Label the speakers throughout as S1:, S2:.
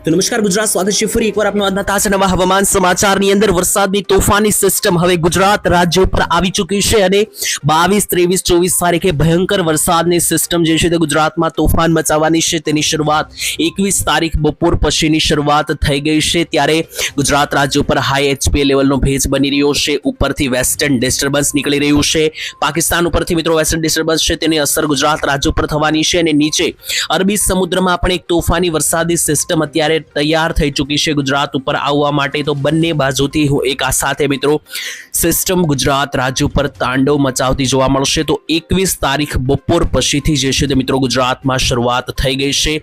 S1: તો નમસ્કાર ગુજરાત, સ્વાગત છે ફરી એકવાર આપનો આજના તાજા નવા હવામાન સમાચારની અંદર. વરસાદની તોફાની સિસ્ટમ હવે ગુજરાત રાજ્ય ઉપર આવી ચૂકી છે અને 22, 23, 24 તારીખે ભયંકર વરસાદની સિસ્ટમ જે છે તે ગુજરાતમાં તોફાન મચાવવાની છે. તેની શરૂઆત 21 તારીખ બપોર પછીની શરૂઆત થઈ ગઈ છે. ત્યારે ગુજરાત રાજ્ય ઉપર હાઈ એચપી લેવલનો ભેજ બની રહ્યો છે. ઉપરથી વેસ્ટર્ન ડિસ્ટર્બન્સ નીકળી રહ્યું છે. પાકિસ્તાન ઉપરથી મિત્રો વેસ્ટર્ન ડિસ્ટર્બન્સ છે, તેની અસર ગુજરાત રાજ્ય ઉપર થવાની છે અને નીચે અરબી સમુદ્રમાં પણ એક તોફાની વરસાદી સિસ્ટમ અત્યારે તૈયાર થઈ ચૂકી છે ગુજરાત ઉપર આવવા માટે. તો બંને બાજુથી એક સાથે મિત્રો સિસ્ટમ ગુજરાત રાજ્ય ઉપર તાંડવ મચાવતી જોવા મળશે. તો 21 તારીખ બપોર પછીથી જે છે તે મિત્રો ગુજરાતમાં શરૂઆત થઈ ગઈ છે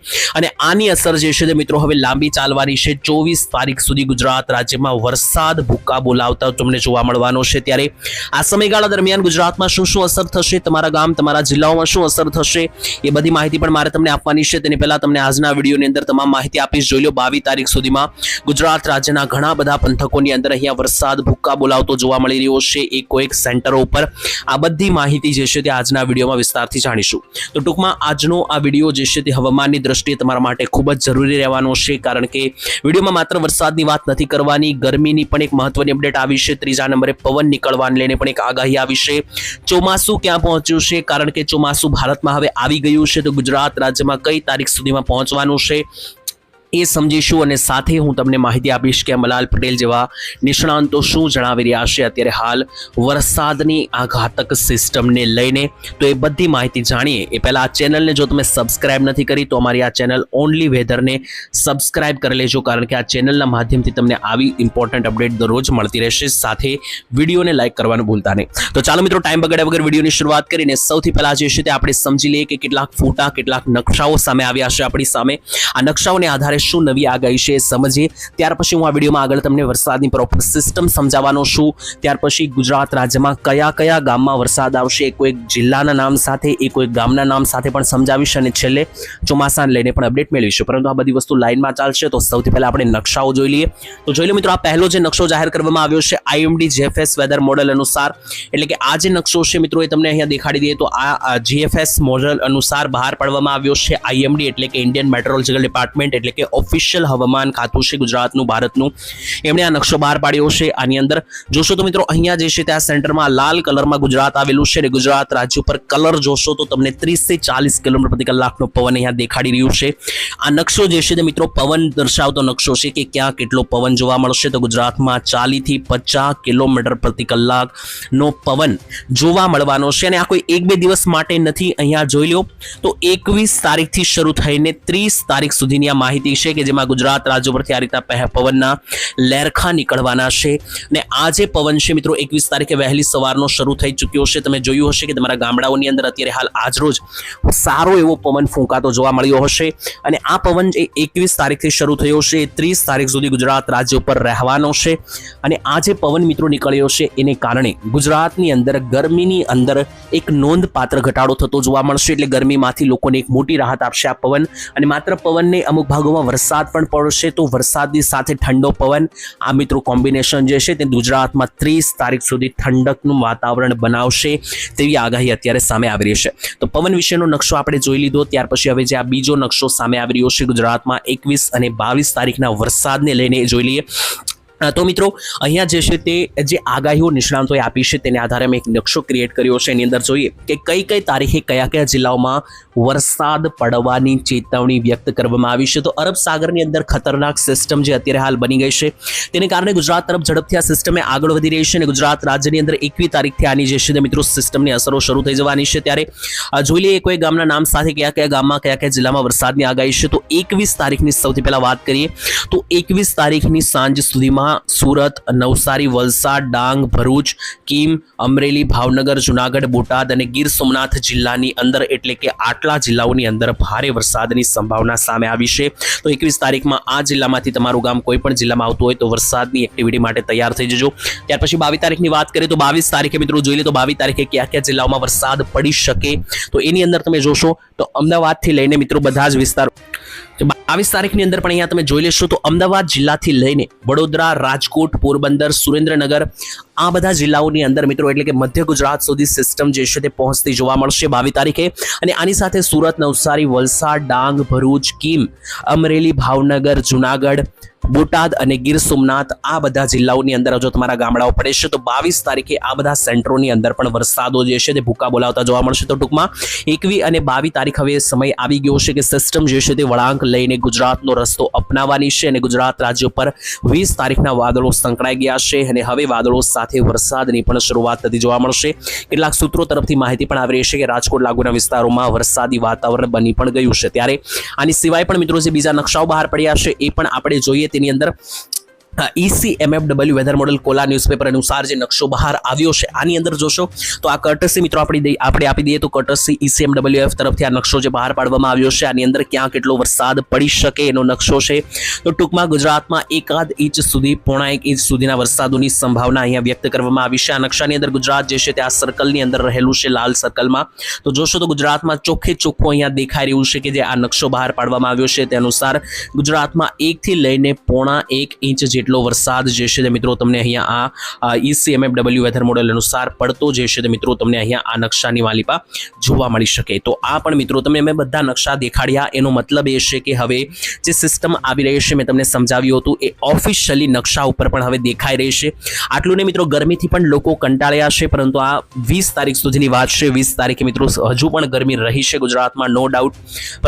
S1: અને આની અસર જે છે તે મિત્રો હવે લાંબી ચાલવાની છે. 24 તારીખ સુધી ગુજરાત રાજ્યમાં વરસાદ ભૂકા બોલાવતા તમને જોવા મળવાનો છે. ત્યારે આ સમયગાળા દરમિયાન ગુજરાતમાં શું શું અસર થશે, તમારા ગામ તમારા જિલ્લાઓમાં શું અસર થશે, એ બધી માહિતી પણ મારે તમને આપવાની છે. તેની પહેલા તમને આજના વિડીયોની અંદર તમામ માહિતી આપીશ. જોઈ લો 22 તારીખ સુધીમાં ગુજરાત રાજ્યના ઘણા બધા પંથકોની અંદર અહીંયા વરસાદ ભૂકા બોલાવતો જોવા મળી રહ્યો છે એકો એક સેન્ટરો ઉપર. આ બધી માહિતી જે છે તે આજના વિડીયોમાં વિસ્તારથી જાણીશું. તો ટૂંકમાં આજનો આ વિડીયો જે છે તે હવામાનની દ્રષ્ટિએ તમારા માટે ખૂબ જ જરૂરી રહેવાનો છે, કારણ કે વિડીયોમાં માત્ર વરસાદની વાત નથી કરવાની, ગરમીની પણ એક મહત્વની અપડેટ આવી છે. ત્રીજા નંબરે પવન નીકળવાને લઈને પણ એક આગાહી આવી છે. ચોમાસું ક્યાં પહોંચ્યું છે, કારણ કે ચોમાસું ભારતમાં હવે આવી ગયું છે. તો ગુજરાત રાજ્યમાં કઈ તારીખ સુધીમાં પહોંચવાનું છે એ સમજીશું અને સાથે હું તમને માહિતી આપીશ કે અંબાલાલ પટેલ જેવા નિષ્ણાંતો શું જણાવી રહ્યા છે અત્યારે હાલ વરસાદની આ ઘાતક સિસ્ટમને લઈને. તો એ બધી માહિતી જાણીએ એ પહેલા આ ચેનલને જો તમે સબસ્ક્રાઇબ નથી કરી તો અમારી આ ચેનલ ઓનલી વેધરને સબસ્ક્રાઇબ કરી લેજો, કારણ કે આ ચેનલના માધ્યમથી તમને આવી ઇમ્પોર્ટન્ટ અપડેટ દરરોજ મળતી રહેશે. સાથે વિડીયોને લાઇક કરવાનું ભૂલતા નહીં. તો ચાલો મિત્રો ટાઈમ બગાડ્યા વગર વિડીયોની શરૂઆત કરીને સૌથી પહેલા જે છે તે આપણે સમજી લઈએ કે કેટલાક ફોટા, કેટલાક નકશાઓ સામે આવ્યા છે આપણી સામે. આ નકશાઓને આધારે શું નવી આગાહી છે સમજીએ. ત્યાર પછી હું આ વિડીયોમાં આગળ તમને વરસાદની પ્રોપર સિસ્ટમ સમજાવવાનો છું. ત્યાર પછી ગુજરાત રાજ્યમાં કયા કયા ગામમાં વરસાદ આવશે એ કોઈ જિલ્લાના નામ સાથે, એ કોઈ ગામના નામ સાથે પણ સમજાવીશ અને છેલ્લે ચોમાસાને લઈને પણ અપડેટ મેળવીશું. પરંતુ આ બધી વસ્તુ લાઇનમાં ચાલશે. તો સૌથી પહેલા આપણે નકશાઓ જોઈ લઈએ. તો જોઈ લો મિત્રો, આ પહેલો જે નકશો જાહેર કરવામાં આવ્યો છે IMD GFS વેધર મોડેલ અનુસાર, એટલે કે આ જે નકશો છે મિત્રો એ તમને અહીંયા દેખાડી દઈએ. તો આ GFS મોડેલ અનુસાર બહાર પાડવામાં આવ્યો છે. IMD એટલે કે ઇન્ડિયન મેટ્રોલોજીકલ ડિપાર્ટમેન્ટ, એટલે કે ઓફિશિયલ હવામાન ખાતું છે ગુજરાતનું, ભારતનું. એમણે આ નકશો બહાર પાડ્યો છે. આની અંદર જોશો તો મિત્રો અહીંયા જે છે ત્યાં સેન્ટરમાં લાલ કલરમાં ગુજરાત આવેલું છે અને ગુજરાત રાજ્ય ઉપર કલર જોશો તો તમને 30 થી 40 કિલોમીટર પ્રતિ કલાકનો પવન અહીંયા દેખાડી રહ્યું છે. આ નકશો જે છે તે મિત્રો પવન દર્શાવતો નકશો છે કે ક્યાં કેટલો પવન જોવા મળશે. તો ગુજરાતમાં 40 થી 50 કિલોમીટર પ્રતિ કલાકનો પવન જોવા મળવાનો છે અને આ કોઈ 1-2 દિવસ માટે નથી. અહીંયા જોઈ લો તો 21 તારીખથી શરૂ થઈને 30 તારીખ સુધીની આ માહિતી છે કે જેમાં ગુજરાત રાજ્ય પરથી આ રીતના પવનના લેરખા નીકળવાના છે. અને આ જે પવન છે મિત્રો 21 તારીખે વહેલી સવારનો શરૂ થઈ ચૂક્યો છે. તમે જોયું હશે કે તમારા ગામડાઓની અંદર અત્યારે હાલ આજરોજ સારો એવો પવન ફૂંકાતો જોવા મળ્યો હશે અને આ પવન જે 21 તારીખથી શરૂ થયો છે એ 30 તારીખ સુધી ગુજરાત રાજ્ય ઉપર રહેવાનો છે. અને આ જે પવન મિત્રો નીકળ્યો છે એને કારણે ગુજરાતની અંદર ગરમીની અંદર એક નોંધપાત્ર ઘટાડો થતો જોવા મળશે. એટલે ગરમીમાંથી લોકોને એક મોટી રાહત આપશે આ પવન. અને માત્ર પવનને અમુક ભાગોમાં વરસાદ પણ પડશે. તો વરસાદની સાથે ઠંડો પવન, આ મિત્રો કોમ્બિનેશન જે છે તે ગુજરાતમાં 30 તારીખ સુધી ઠંડકનું વાતાવરણ બનાવશે તેવી આગાહી અત્યારે સામે આવી રહી છે. તો પવન વિશેનો નકશો આપણે જોઈ લીધો. ત્યાર પછી હવે જે આ બીજો નકશો સામે આવી રહ્યો છે ગુજરાતમાં 21 અને 22 તારીખના વરસાદને લઈને જોઈ લઈએ. તો મિત્રો અહીંયા જે છે તે જે આગાહીઓ નિષ્ણાંતોએ આપી છે તેને આધારે મેં એક નકશો ક્રિએટ કર્યો છે. એની અંદર જોઈએ કે કઈ કઈ તારીખે કયા કયા જિલ્લાઓમાં વરસાદ પડવાની ચેતવણી વ્યક્ત કરવામાં આવી છે. તો અરબ સાગરની અંદર ખતરનાક સિસ્ટમ જે અત્યારે હાલ બની ગઈ છે તેને કારણે ગુજરાત તરફ ઝડપથી આ સિસ્ટમે આગળ વધી રહી છે અને ગુજરાત રાજ્યની અંદર 21 તારીખથી આની જે છે તે મિત્રો સિસ્ટમની અસરો શરૂ થઈ જવાની છે. ત્યારે જોઈ લઈએ કોઈ ગામના નામ સાથે કયા કયા ગામમાં કયા કયા જિલ્લામાં વરસાદની આગાહી છે. તો 21 તારીખની સૌથી પહેલા વાત કરીએ તો 21 તારીખની સાંજ સુધીમાં સુરત, નવસારી, વલસાડ, ડાંગ, ભરૂચ, કીમ, અમરેલી, ભાવનગર, જુનાગઢ, બોટાદ અને ગીર સોમનાથ જિલ્લાની અંદર, એટલે કે આટલા જિલ્લાઓની અંદર ભારે વરસાદની સંભાવના સામે આવી છે. તો 21 તારીખમાં આ જિલ્લામાંથી તમારું ગામ કોઈ પણ જિલ્લામાં આવતું હોય તો વરસાદની એક્ટિવિટી માટે તૈયાર થઈ જજો. ત્યાર પછી 22 તારીખની વાત કરીએ તો 22 તારીખે મિત્રો જોઈ લે તો 22 તારીખે કયા કયા જિલ્લાઓમાં વરસાદ પડી શકે. તો એની અંદર તમે જોશો તો અમદાવાદથી લઈને મિત્રો બધા જ વિસ્તારો 22 તારીખની અંદર પણ અહીંયા તમે જોઈ લેશો તો અમદાવાદ જિલ્લાથી લઈને વડોદરા, રાજકોટ, પોરબંદર, સુરેન્દ્રનગર આ બધા જિલ્લાઓની અંદર મિત્રો એટલે કે મધ્ય ગુજરાત સુધી સિસ્ટમ જે છે તે પહોંચતી જોવા મળશે 22 તારીખે. અને આની સાથે સુરત, નવસારી, વલસાડ, ડાંગ, ભરૂચ, કીમ, અમરેલી, ભાવનગર, જુનાગઢ, બોટાદ અને ગીર સોમનાથ આ બધા જિલ્લાઓની અંદર જો તમારા ગામડાઓ પડે છે તો 22 તારીખે આ બધા સેન્ટરોની અંદર પણ વરસાદો જે છે તે ભૂકા બોલાવતા જોવા મળશે. તો ટૂંકમાં 21 અને 22 તારીખ હવે સમય આવી ગયો છે કે સિસ્ટમ જે છે તે વળાંક લઈને ગુજરાતનો રસ્તો અપનાવવાની છે અને ગુજરાત રાજ્ય પર 20 તારીખના વાદળો સંકળાઈ ગયા છે અને હવે વાદળો સાથે વરસાદની પણ શરૂઆત થતી જોવા મળશે. કેટલાક સૂત્રો તરફથી માહિતી પણ આવી રહી છે કે રાજકોટ લાગુના વિસ્તારોમાં વરસાદી વાતાવરણ બની પણ ગયું છે. ત્યારે આની સિવાય પણ મિત્રો જે બીજા નકશાઓ બહાર પડ્યા છે એ પણ આપણે જોઈએ. તેની અંદર ECMFW વેધર મોડેલ કોલા ન્યૂઝપેપર અનુસાર જે નકશો બહાર આવ્યો છે આની અંદર જોશો તો આ કર્ટસી મિત્રો આપણે આપી દઈએ તો કર્ટસી ECMWF તરફથી આ નકશો જે બહાર પાડવામાં આવ્યો છે આની અંદર ક્યાં કેટલો વરસાદ પડી શકે એનો નકશો છે. તો ટૂંકમાં ગુજરાતમાં 1 ઇંચ સુધી 0.5 ઇંચ સુધીના વરસાદોની સંભાવના અહીંયા વ્યક્ત કરવામાં આવી છે. આ નકશાની અંદર ગુજરાત જે છે તે આ સર્કલની અંદર રહેલું છે, લાલ સર્કલમાં. તો જોશો તો ગુજરાતમાં ચોખ્ખે ચોખ્ખું અહીંયા દેખાઈ રહ્યું છે કે જે આ નકશો બહાર પાડવામાં આવ્યો છે તે અનુસાર ગુજરાતમાં 1 થી લઈને 0.5 ઇંચ જેટલો વરસાદ જે છે તે મિત્રો તમને અહીંયા આ ECMFW વેધર મોડેલ અનુસાર પડતો જે છે તે મિત્રો તમને અહીંયા આ નકશાની માલિપા જોવા મળી શકે. તો આ પણ મિત્રો તમે મેં બધા નકશા દેખાડ્યા એનો મતલબ એ છે કે હવે જે સિસ્ટમ આવી રહી છે મેં તમને સમજાવ્યું હતું એ ઓફિશિયલી નકશા ઉપર પણ હવે દેખાઈ રહી છે. આટલું ને મિત્રો ગરમીથી પણ લોકો કંટાળ્યા છે પરંતુ આ 20 તારીખ સુધીની વાત છે. 20 તારીખે મિત્રો હજુ પણ ગરમી રહી છે ગુજરાતમાં નો ડાઉટ,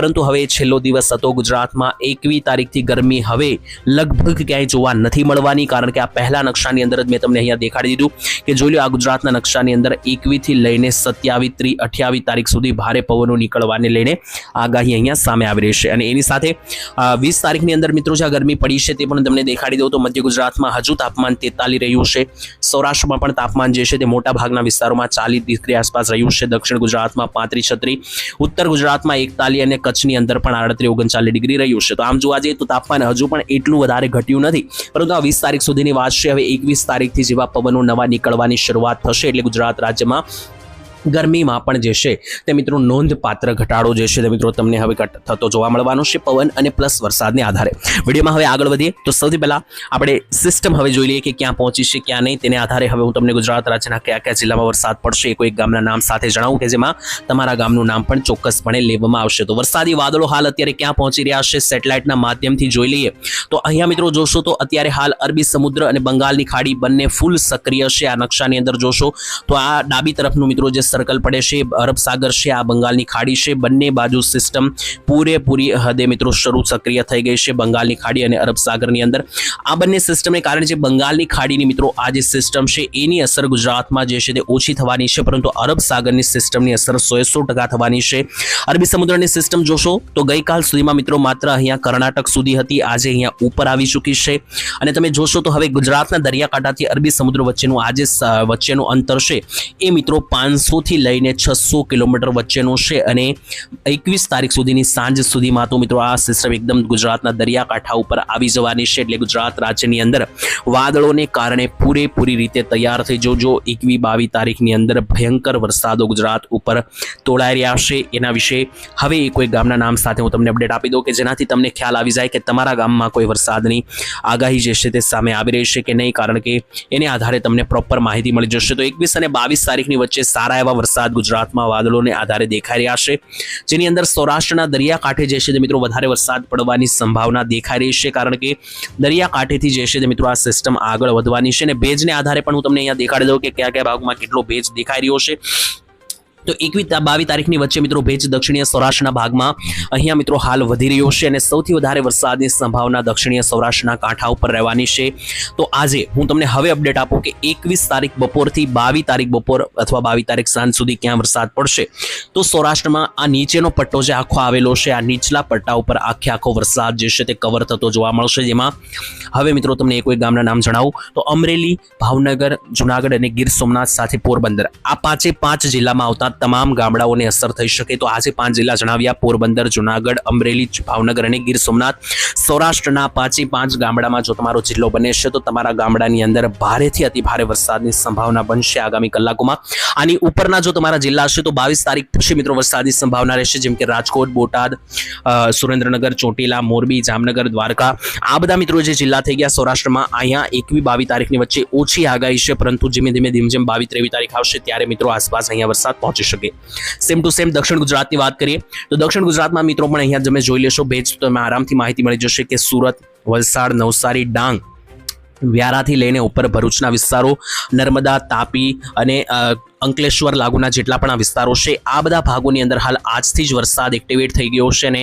S1: પરંતુ હવે છેલ્લો દિવસ હતો ગુજરાતમાં. 21 તારીખથી ગરમી હવે લગભગ ક્યાંય જોવા નથી મળવાની કારણ કે આ પહેલા નકશાની અંદર જ મેં તમને અહીંયા દેખાડી દીધું કે જોઈ લો આ ગુજરાતના નકશાની અંદર 21 થી લઈને 27, 30, 28 તારીખ સુધી ભારે પવનો નીકળવાને લઈને આગાહી અહીંયા સામે આવી રહી છે. અને એની સાથે 20 તારીખની અંદર મિત્રો જે ગરમી પડી છે તે પણ તમને દેખાડી દઉં તો મધ્ય ગુજરાતમાં હજુ તાપમાન 43 રહ્યું છે. સૌરાષ્ટ્રમાં પણ તાપમાન જે છે તે મોટા ભાગના વિસ્તારોમાં 40 ડિગ્રી આસપાસ રહ્યું છે. દક્ષિણ ગુજરાતમાં 35, 36, ઉત્તર ગુજરાતમાં 41 અને કચ્છની અંદર પણ 38, 39 ડિગ્રી રહ્યું છે. તો આમ જોવા જઈએ તો તાપમાન હજુ પણ એટલું વધારે ઘટ્યું નથી, પરંતુ આ 20 તારીખ સુધીની વાત છે. હવે 21 તારીખથી જેવા પવનો નવા નીકળવાની શરૂઆત થશે એટલે ગુજરાત રાજ્યમાં ગરમીમાં પણ જે છે તે મિત્રો નોંધપાત્ર ઘટાડો જે છે તે મિત્રો તમને હવે થતો જોવા મળવાનો છે પવન અને પ્લસ વરસાદને આધારે. વિડીયોમાં હવે આગળ વધીએ તો સૌથી પહેલા આપણે સિસ્ટમ હવે જોઈ લઈએ કે ક્યાં પહોંચી છે ક્યાં નહીં. તેને આધારે હવે હું તમને ગુજરાત રાજ્યના કયા કયા જિલ્લામાં વરસાદ પડશે એ કોઈ ગામના નામ સાથે જણાવું કે જેમાં તમારા ગામનું નામ પણ ચોક્કસપણે લેવામાં આવશે. તો વરસાદી વાદળો હાલ અત્યારે ક્યાં પહોંચી રહ્યા છે સેટેલાઇટના માધ્યમથી જોઈ લઈએ તો અહીંયા મિત્રો જોશો તો અત્યારે હાલ અરબી સમુદ્ર અને બંગાળની ખાડી બંને ફૂલ સક્રિય છે. આ નકશાની અંદર જોશો તો આ ડાબી તરફનું મિત્રો જે સર્કલ પડે છે અરબ સાગર છે, આ બંગાળની ખાડી છે. બંને બાજુ સિસ્ટમ પૂરેપૂરી હદે મિત્રો શરૂ સક્રિય થઈ ગઈ છે બંગાળની ખાડી અને અરબ સાગરની અંદર. આ બંને સિસ્ટમને કારણે જે બંગાળની ખાડીની મિત્રો આ જે સિસ્ટમ છે એની અસર ગુજરાતમાં જે છે તે ઓછી થવાની છે, પરંતુ અરબ સાગરની સિસ્ટમની અસર 100% થવાની છે. અરબી સમુદ્રની સિસ્ટમ જોશો તો ગઈકાલ સુધીમાં મિત્રો માત્ર અહીંયા કર્ણાટક સુધી હતી, આજે અહીંયા ઉપર આવી ચૂકી છે. અને તમે જોશો તો હવે ગુજરાતના દરિયાકાંઠાથી અરબી સમુદ્ર વચ્ચેનું આ જે વચ્ચેનું અંતર છે એ મિત્રો 500 થી લઈને 600 કિલોમીટર વચ્ચેનું છે. અને 21 તારીખ સુધીની સાંજ સુધીમાં તો મિત્રો આ સિસ્ટમ એકદમ ગુજરાતના દરિયાકાંઠા ઉપર આવી જવાની છે. એટલે ગુજરાત રાજ્યની અંદર વાદળોને કારણે પૂરેપૂરી રીતે તૈયાર થઈ જજો. 21-22 તારીખની અંદર ભયંકર વરસાદો ગુજરાત ઉપર તોળાઈ રહ્યા છે. એના વિશે હવે કોઈ ગામના નામ સાથે હું તમને અપડેટ આપી દઉં કે જેનાથી તમને ખ્યાલ આવી જાય કે તમારા ગામમાં કોઈ વરસાદની આગાહી જે છે તે સામે આવી રહી છે કે નહીં, કારણ કે એને આધારે તમને પ્રોપર માહિતી મળી જશે. તો 21 અને 22 તારીખની વચ્ચે સારા એવા વરસાદ ગુજરાતમાં વાદળોને આધારે દેખાઈ રહ્યા છે, જેની અંદર સૌરાષ્ટ્રના દરિયાકાંઠે જે છે તે મિત્રો વધારે વરસાદ પડવાની સંભાવના દેખાઈ રહી છે, કારણ કે દરિયાકાંઠેથી જે છે તે મિત્રો આ સિસ્ટમ આગળ વધવાની છે. અને ભેજને આધારે પણ હું તમને અહીંયા દેખાડી દઉં કે કયા કયા ભાગમાં કેટલો ભેજ દેખાઈ રહ્યો છે. તો 21-22 તારીખની વચ્ચે મિત્રો ભેજ દક્ષિણીય સૌરાષ્ટ્રના ભાગમાં અહીંયા મિત્રો હાલ વધી રહ્યો છે અને સૌથી વધારે વરસાદની સંભાવના દક્ષિણીય સૌરાષ્ટ્રના કાંઠા ઉપર રહેવાની છે. તો આજે હું તમને હવે અપડેટ આપું કે 21 તારીખ બપોરથી 22 તારીખ બપોર અથવા 22 તારીખ સાંજ સુધી ક્યાં વરસાદ પડશે. તો સૌરાષ્ટ્રમાં આ નીચેનો પટ્ટો જે આખો આવેલો છે, આ નીચલા પટ્ટા ઉપર આખો વરસાદ જે છે તે કવર થતો જોવા મળશે. જેમાં હવે મિત્રો તમને એક ગામના નામ જણાવું તો અમરેલી, ભાવનગર, જુનાગઢ અને ગીર સોમનાથ સાથે પોરબંદર આ 5 જિલ્લામાં આવતા તમામ ગામડાઓને અસર થઈ શકે. તો આજે 5 જિલ્લા જણાવ્યા: પોરબંદર, જુનાગઢ, અમરેલી, ભાવનગર અને ગીર સોમનાથ. સૌરાષ્ટ્રના 5 ગામડામાં જો તમારો જિલ્લો બને છે તો તમારા ગામડાની અંદર ભારેથી અતિ ભારે વરસાદની સંભાવના બનશે આગામી કલાકોમાં. આની ઉપરના જો તમારા જિલ્લા છે તો 22 તારીખ પછી મિત્રો વરસાદની સંભાવના રહેશે, જેમ કે રાજકોટ, બોટાદ, સુરેન્દ્રનગર, ચોટીલા, મોરબી, જામનગર, દ્વારકા. આ બધા મિત્રો જે જિલ્લા થઈ ગયા સૌરાષ્ટ્રમાં, અહીંયા 21-22 તારીખની વચ્ચે ઓછી આગાહી છે, પરંતુ જેમ જેમ 22-23 તારીખ આવશે ત્યારે મિત્રો આસપાસ અહીંયા વરસાદ પહોંચી શકે. સેમ ટુ સેમ દક્ષિણ ગુજરાતની વાત કરીએ તો દક્ષિણ ગુજરાતમાં મિત્રો પણ અહીંયા તમે જોઈ લેશો ભેજ, તો તમે આરામથી માહિતી મળી જશે કે સુરત, વલસાડ, નવસારી, ડાંગ, વ્યારાથી લઈને ઉપર ભરૂચના વિસ્તારો, નર્મદા, તાપી અને અંકલેશ્વર લાગુના જેટલા પણ આ વિસ્તારો છે, આ બધા ભાગોની અંદર હાલ આજથી જ વરસાદ એક્ટિવેટ થઈ ગયો છે અને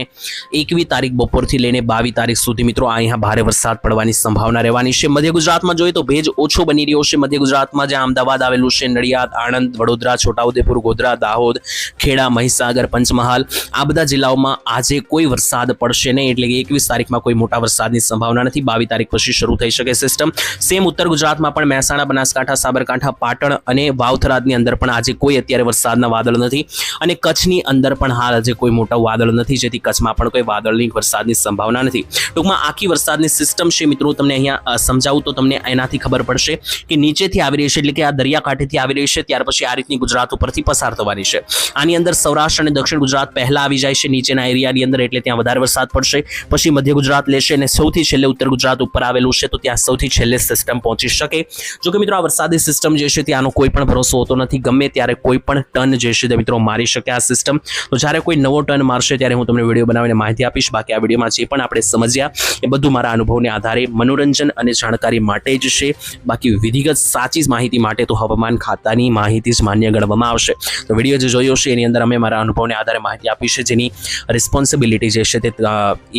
S1: 21 તારીખ બપોરથી લઈને 22 તારીખ સુધી મિત્રો અહીંયા ભારે વરસાદ પડવાની સંભાવના રહેવાની છે. મધ્ય ગુજરાતમાં જોઈએ તો ભેજ ઓછો બની રહ્યો છે. મધ્ય ગુજરાતમાં જ્યાં અમદાવાદ આવેલું છે, નડિયાદ, આણંદ, વડોદરા, છોટાઉદેપુર, ગોધરા, દાહોદ, ખેડા, મહીસાગર, પંચમહાલ, આ બધા જિલ્લાઓમાં આજે કોઈ વરસાદ પડશે નહીં, એટલે કે 21 તારીખમાં કોઈ મોટા વરસાદની સંભાવના નથી. 22 તારીખ પછી શરૂ થઈ શકે સિસ્ટમ. સેમ ઉત્તર ગુજરાતમાં પણ મહેસાણા, બનાસકાંઠા, સાબરકાંઠા, પાટણ અને વાવથરાદની અંદર પણ આજે કોઈ અત્યારે વરસાદના વાદળ નથી અને કચ્છની અંદર પણ હાલ આજે કોઈ મોટા વાદળ નથી, જેથી કચ્છમાં પણ કોઈ વાદળની વરસાદની સંભાવના નથી. ટૂંકમાં આખી વરસાદની સિસ્ટમ છે મિત્રો, તમને અહીંયા સમજાવું તો તમને એનાથી ખબર પડશે કે નીચેથી આવી રહી છે, એટલે કે આ દરિયાકાંઠેથી આવી રહી છે, ત્યાર પછી આ રીતની ગુજરાત ઉપરથી પસાર થવાની છે. આની અંદર સૌરાષ્ટ્ર અને દક્ષિણ ગુજરાત પહેલા આવી જાય છે નીચેના એરિયાની અંદર, એટલે ત્યાં વધારે વરસાદ પડશે. પછી મધ્ય ગુજરાત લેશે અને સૌથી છેલ્લે ઉત્તર ગુજરાત ઉપર આવેલું છે, તો ત્યાં સૌથી છેલ્લે સિસ્ટમ પહોંચી શકે. જો કે મિત્રો આ વરસાદી સિસ્ટમ જે છે ત્યાંનો કોઈ પણ ભરોસો હોતો નથી, ગમે ત્યારે કોઈ પણ ટર્ન જે છે તે મિત્રો મારી શકે આ સિસ્ટમ. તો જ્યારે કોઈ નવો ટર્ન મારશે ત્યારે હું તમને વિડીયો બનાવીને માહિતી આપીશ. બાકી આ વિડીયોમાં જે પણ આપણે સમજ્યા એ બધું મારા અનુભવને આધારે મનોરંજન અને જાણકારી માટે જ છે. બાકી વિધિગત સાચી માહિતી માટે તો હવામાન ખાતાની માહિતી જ માન્ય ગણવામાં આવશે. તો વિડીયો જે જોયો છે એની અંદર અમે મારા અનુભવને આધારે માહિતી આપી છે, જેની રિસ્પોન્સિબિલિટી જે છે તે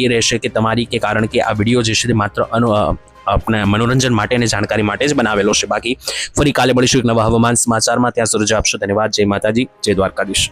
S1: એ રહેશે કે તમારી, કે કારણ કે આ વિડીયો જે છે તે માત્ર આપણે મનોરંજન માટે અને જાણકારી માટે જ બનાવેલો છે. બાકી ફરી કાલે મળીશું એક નવા હવામાન સમાચારમાં. ત્યાં સુધી આપશો ધન્યવાદ. જય માતાજી, જય દ્વારકાધીશ.